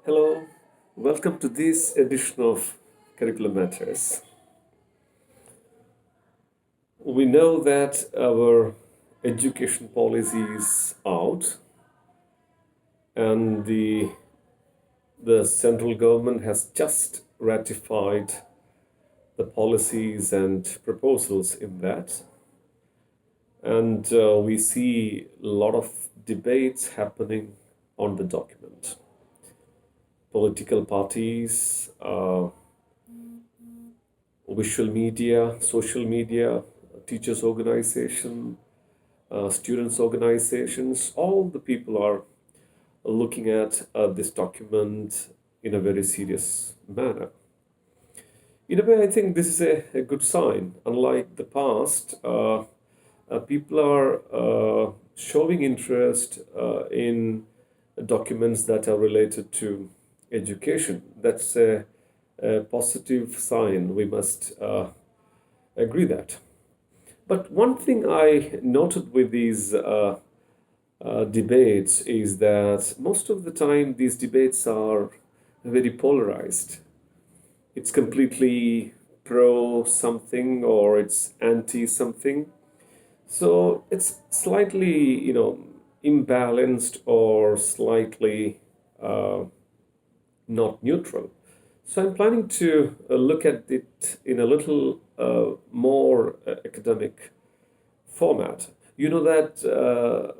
Hello, welcome to this edition of Curriculum Matters. We know that our education policy is out, and the central government has just ratified the policies and proposals in that. And we see a lot of debates happening on the document. Political parties, visual media, social media, teachers' organization, students' organizations, all the people are looking at this document in a very serious manner. In a way, I think this is a good sign. Unlike the past, people are showing interest in documents that are related to education. That's a positive sign. We must agree that. But one thing I noted with these debates is that most of the time these debates are very polarized. It's completely pro something or it's anti something. So it's slightly, imbalanced or slightly not neutral. So I'm planning to look at it in a little more academic format. You know that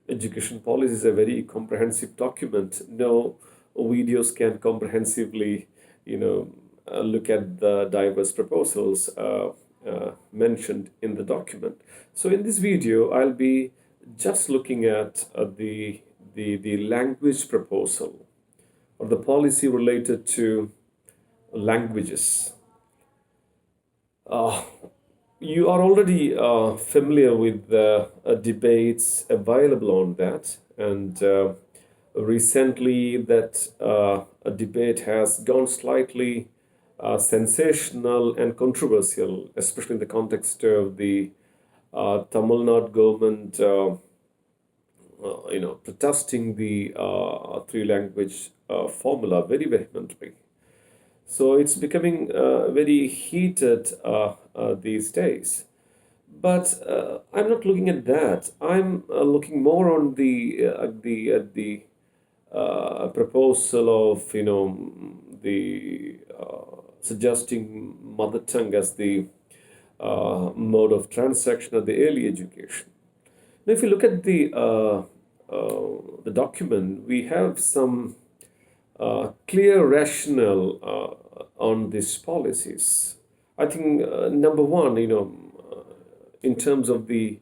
education policy is a very comprehensive document. No videos can comprehensively, look at the diverse proposals mentioned in the document. So in this video, I'll be just looking at the language proposal or the policy related to languages. Uh, you are already familiar with the debates available on that, and recently that a debate has gone slightly sensational and controversial, especially in the context of the Tamil Nadu government, protesting the three language formula very vehemently. So it's becoming very heated these days. But I'm not looking at that. I'm looking more on the proposal of the suggesting mother tongue as the mode of transaction of the early education. Now, if you look at the document, we have some clear rationale on these policies. I think number one, in terms of the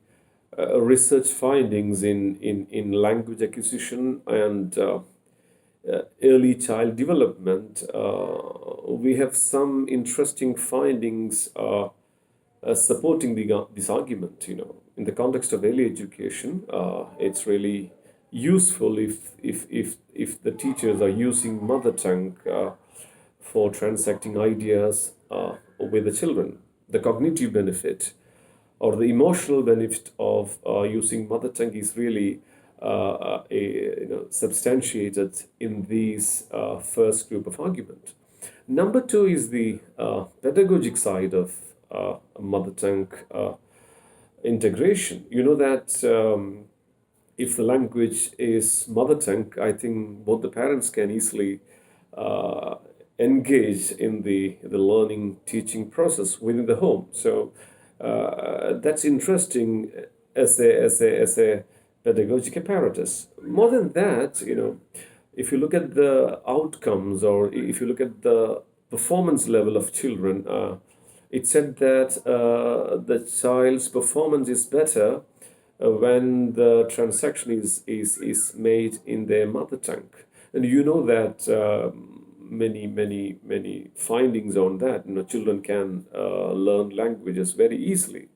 research findings in language acquisition and early child development, we have some interesting findings supporting this argument. In the context of early education, it's really useful if the teachers are using mother tongue for transacting ideas with the children. The cognitive benefit or the emotional benefit of using mother tongue is really substantiated in these first group of argument. Number two is the pedagogic side of mother tongue integration. You know that if the language is mother tongue, I think both the parents can easily engage in the learning teaching process within the home. So that's interesting as a pedagogic apparatus. More than that, if you look at the outcomes or if you look at the performance level of children, it said that the child's performance is better when the transaction is made in their mother tongue. And you know that many findings on that. Children can learn languages very easily.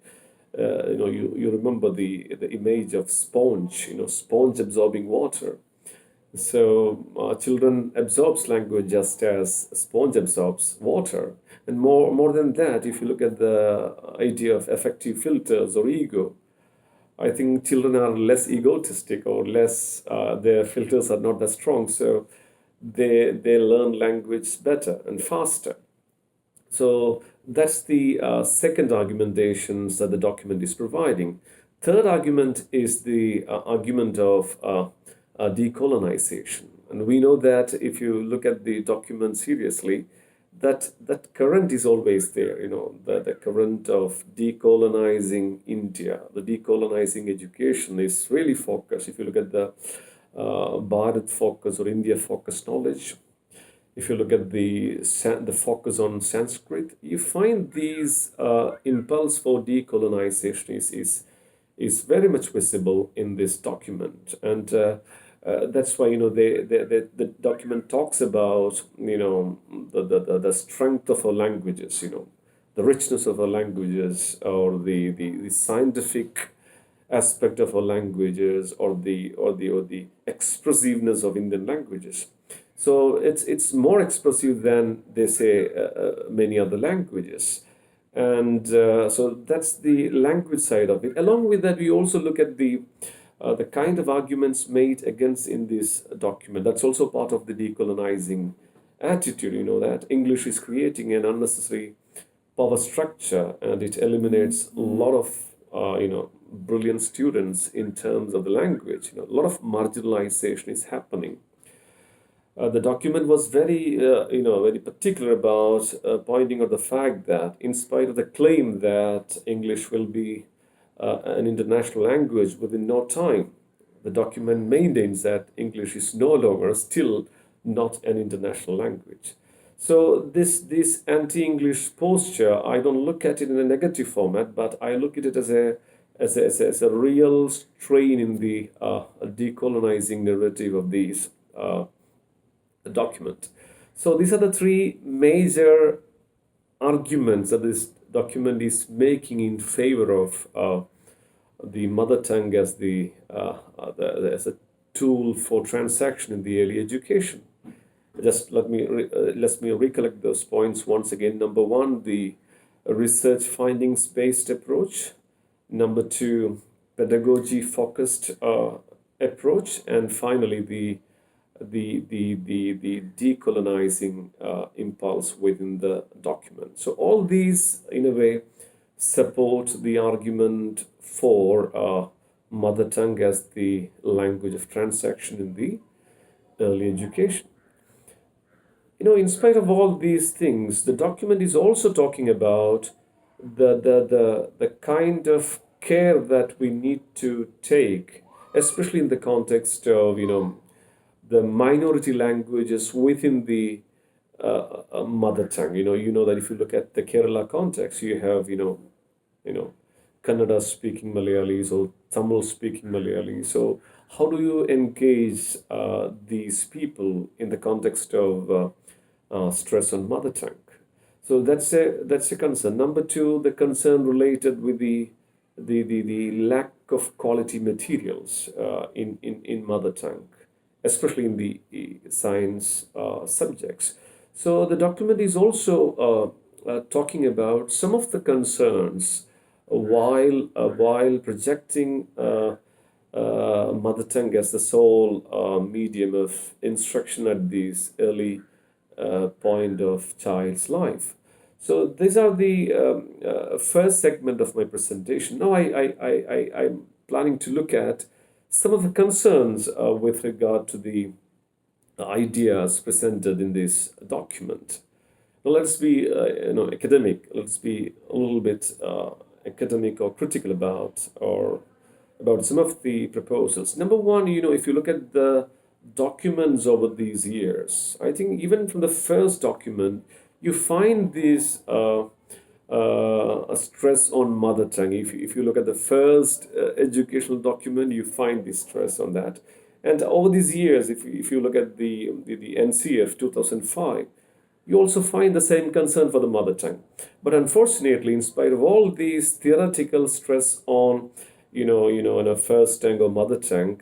You remember the image of sponge, sponge absorbing water. So children absorbs language just as a sponge absorbs water. And more than that, if you look at the idea of affective filters or ego, I think children are less egotistic or less, their filters are not that strong. So they learn language better and faster. So that's the second argumentations that the document is providing. Third argument is the argument of decolonization. And we know that if you look at the document seriously, that current is always there, the current of decolonizing India, the decolonizing education is really focused. If you look at the Bharat focus or India focused knowledge, if you look at the focus on Sanskrit, you find these impulse for decolonization is very much visible in this document, and that's why the document talks about the strength of our languages, the richness of our languages, or the scientific aspect of our languages, or the expressiveness of Indian languages. So it's more expressive than they say many other languages, and so that's the language side of it. Along with that, we also look at the kind of arguments made against in this document. That's also part of the decolonizing attitude. That English is creating an unnecessary power structure, and it eliminates a lot of brilliant students in terms of the language. A lot of marginalization is happening. The document was very particular about pointing out the fact that, in spite of the claim that English will be an international language within no time, the document maintains that English is no longer still not an international language. So this anti-English posture, I don't look at it in a negative format, but I look at it as a real strain in the decolonizing narrative of these. Document. So these are the three major arguments that this document is making in favor of the mother tongue as as a tool for transaction in the early education. Just let me recollect those points once again. Number one, the research findings based approach. Number two, pedagogy focused approach, and finally the decolonizing impulse within the document. So all these, in a way, support the argument for mother tongue as the language of transaction in the early education. In spite of all these things, the document is also talking about the kind of care that we need to take, especially in the context of the minority languages within the mother tongue. You know that if you look at the Kerala context, you have Kannada speaking Malayalis or Tamil speaking Malayalis. So how do you engage these people in the context of stress on mother tongue? So that's a concern. Number two, the concern related with the lack of quality materials in mother tongue, especially in the science subjects. So the document is also talking about some of the concerns while projecting mother tongue as the sole medium of instruction at this early point of child's life. So these are the first segment of my presentation. Now I'm planning to look at some of the concerns with regard to the ideas presented in this document. Now let's be academic. Let's be a little bit academic or critical about some of the proposals. Number one, if you look at the documents over these years, I think even from the first document, you find this a stress on mother tongue. If you look at the first educational document, you find this stress on that. And over these years, if you look at the NCF 2005, you also find the same concern for the mother tongue. But unfortunately, in spite of all these theoretical stress on, in a first tongue or mother tongue,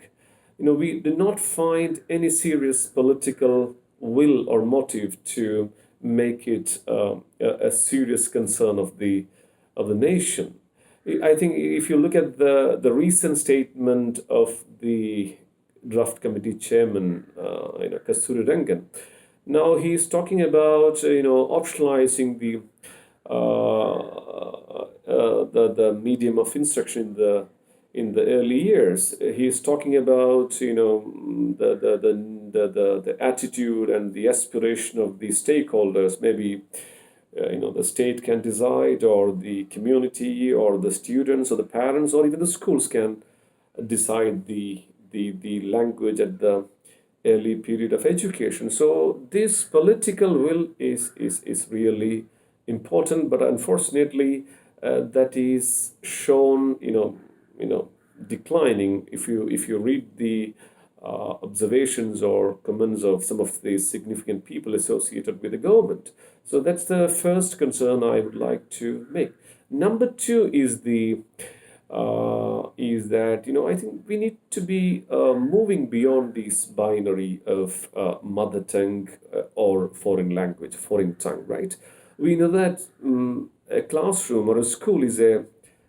we do not find any serious political will or motive to make it a serious concern of the nation. I think if you look at the recent statement of the draft committee chairman, Kasturi Rangan. Now he's talking about optionalizing the medium of instruction in the early years. He's talking about the attitude and the aspiration of the stakeholders. Maybe the state can decide, or the community, or the students, or the parents, or even the schools can decide the language at the early period of education. So this political will is really important, but unfortunately, that is shown declining if you read the observations or comments of some of the significant people associated with the government. So that's the first concern I would like to make. Number two is that I think we need to be moving beyond this binary of mother tongue or foreign language, foreign tongue, right? We know that a classroom or a school is a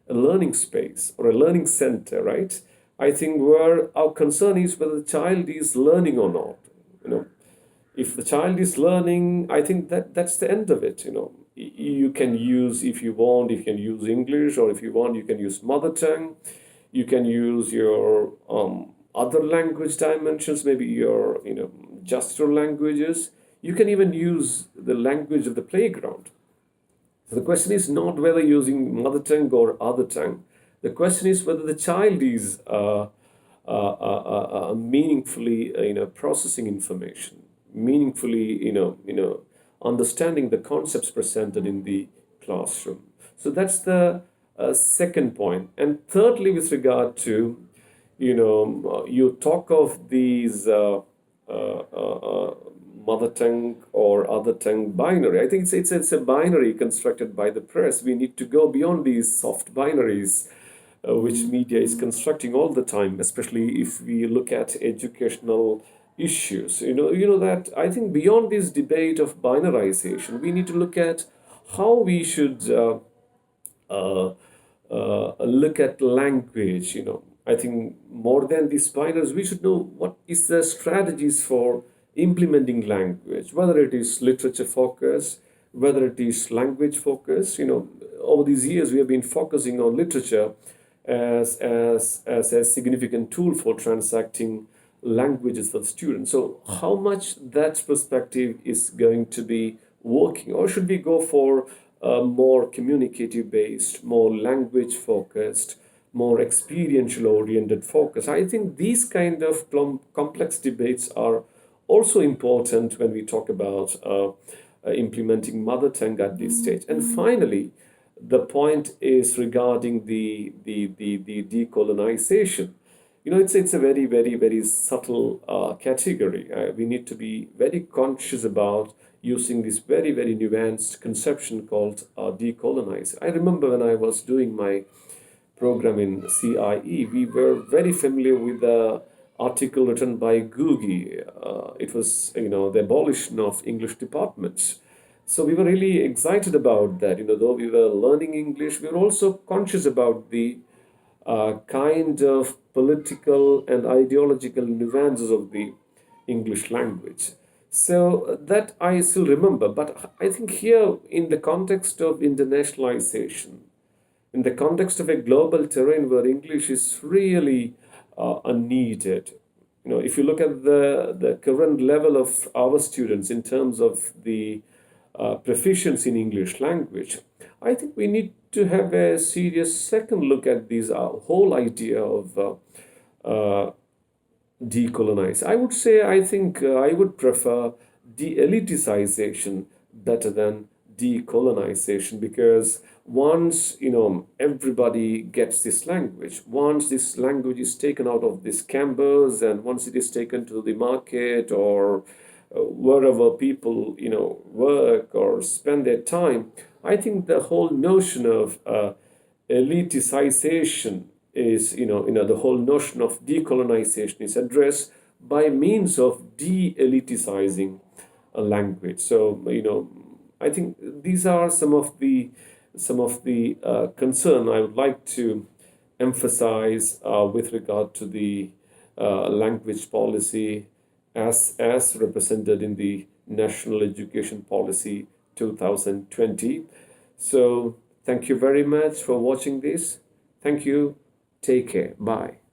learning space or a learning center, right? I think where our concern is whether the child is learning or not. You know, if the child is learning, I think that's the end of it. You can use, if you want, you can use English, or if you want, you can use mother tongue. You can use your other language dimensions, maybe your gestural languages. You can even use the language of the playground. So the question is not whether using mother tongue or other tongue. The question is whether the child is meaningfully, processing information, meaningfully, understanding the concepts presented in the classroom. So that's the second point. And thirdly, with regard to, you talk of these mother tongue or other tongue binary. I think it's a binary constructed by the press. We need to go beyond these soft binaries which media is constructing all the time, especially if we look at educational issues. That I think beyond this debate of binarization, we need to look at how we should look at language. I think more than these binaries, we should know what is the strategies for implementing language, whether it is literature focus, whether it is language focus. Over these years, we have been focusing on literature as a significant tool for transacting languages for the students. So how much that perspective is going to be working, or should we go for more communicative based, more language focused, more experiential oriented focus? I think these kind of complex debates are also important when we talk about implementing mother tongue at this stage. And finally, the point is regarding the decolonization. It's a very, very, very subtle category. We need to be very conscious about using this very, very nuanced conception called decolonize. I remember when I was doing my program in CIE, we were very familiar with the article written by Googie. It was, the abolition of English departments. So we were really excited about that. Though we were learning English, we were also conscious about the kind of political and ideological nuances of the English language. So that I still remember. But I think here, in the context of internationalization, in the context of a global terrain where English is really needed, if you look at the current level of our students in terms of the proficiency in English language, I think we need to have a serious second look at this whole idea of decolonize. I would say, I think I would prefer de-eliticization better than decolonization, because once everybody gets this language, once this language is taken out of this campus, and once it is taken to the market or wherever people work or spend their time, I think the whole notion of eliticization is the whole notion of decolonization is addressed by means of de-eliticizing a language. So I think these are some of the concern I would like to emphasize with regard to the language policy as represented in the National Education Policy 2020. So thank you very much for watching this. Thank you. Take care. Bye.